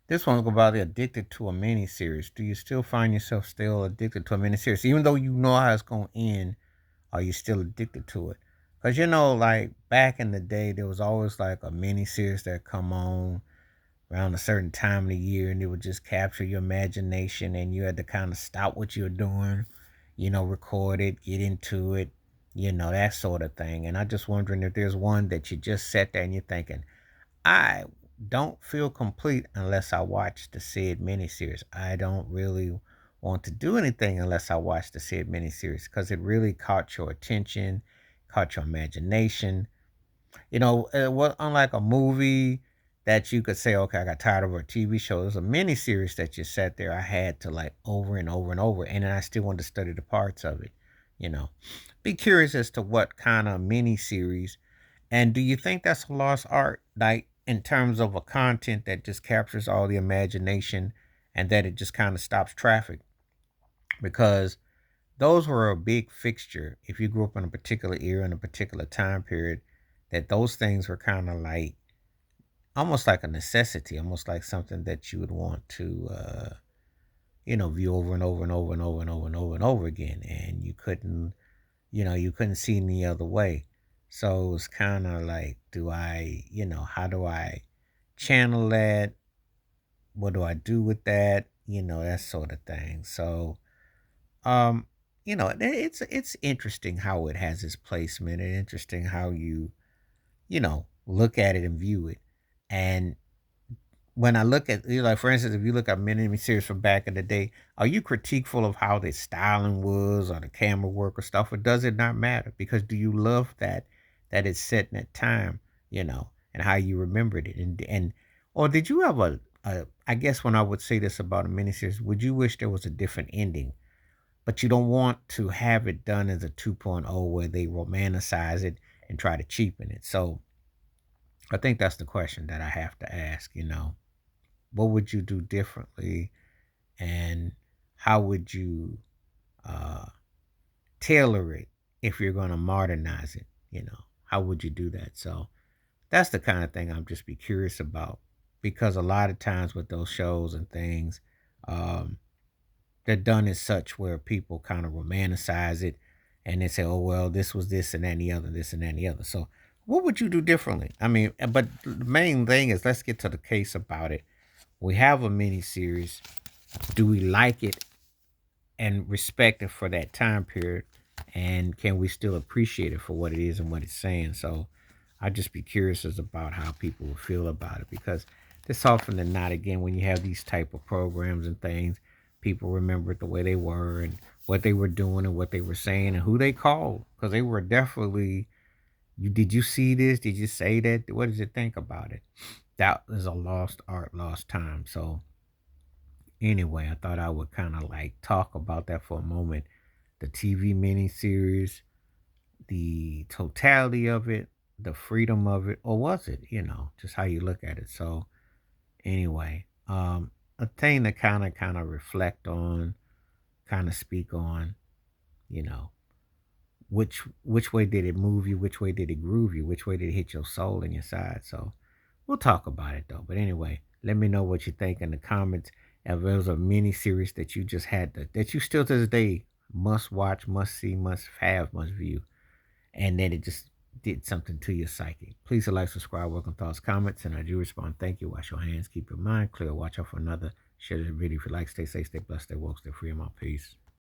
This one's about the addicted to a miniseries. Do you still find yourself still addicted to a miniseries, even though you know how it's gonna end? Are you still addicted to it? Because like back in the day, there was always like a miniseries that come on around a certain time of the year, and it would just capture your imagination, and you had to kind of stop what you're doing, record it, get into it, that sort of thing. And I just wondering if there's one that you just sat there and you're thinking, I don't feel complete unless I watch the said miniseries. I don't really want to do anything unless I watch the said miniseries because it really caught your attention, caught your imagination. What unlike a movie that you could say, okay, I got tired of, a TV show. There's a miniseries that you sat there. I had to like over and over and over, and then I still wanted to study the parts of it. You know, be curious as to what kind of miniseries, and do you think that's a lost art, like in terms of a content that just captures all the imagination, and that it just kind of stops traffic? Because those were a big fixture. If you grew up in a particular era in a particular time period, that those things were kind of like almost like a necessity, almost like something that you would want to, view over and over and over and over and over and over and over again, and you couldn't see any other way. So it's kind of like, how do I channel that? What do I do with that? That sort of thing. So, um, it's interesting how it has its placement, and interesting how you, look at it and view it. And when I look at, like for instance, if you look at mini series from back in the day, are you critiqueful of how the styling was or the camera work or stuff, or does it not matter? Because do you love that it's set in that time, and how you remembered it, and or did you have a I guess when I would say this about a miniseries, would you wish there was a different ending, but you don't want to have it done as a 2.0 where they romanticize it and try to cheapen it? So I think that's the question that I have to ask. What would you do differently, and how would you uh, tailor it if you're going to modernize it? How would you do that? So that's the kind of thing I'm just be curious about, because a lot of times with those shows and things, um, they're done as such where people kind of romanticize it, and they say, oh well, this was this and that and the other, this and that and the other. So what would you do differently? I mean, but the main thing is, let's get to the case about it. We have a mini series. Do we like it and respect it for that time period? And can we still appreciate it for what it is and what it's saying? So I'd just be curious as about how people will feel about it, because this often than not, again, when you have these type of programs and things, people remember it the way they were and what they were doing and what they were saying and who they called, because they were definitely, did you see this? Did you say that? What did you think about it? That is a lost art, lost time. So anyway, I thought I would kind of like talk about that for a moment. The TV miniseries, the totality of it, the freedom of it, or was it, just how you look at it. So anyway, a thing to kind of reflect on, kind of speak on, you know, which way did it move you, which way did it groove you, which way did it hit your soul and your side. So we'll talk about it though. But anyway, let me know what you think in the comments. If there was a mini series that you just had that you still to this day must watch, must see, must have, must view, and then it just did something to your psyche. Please like, subscribe, welcome thoughts, comments, and I do respond. Thank you. Wash your hands, keep your mind clear, watch out for another. Share the video if you like. Stay safe, stay blessed, stay woke, stay free, and my peace.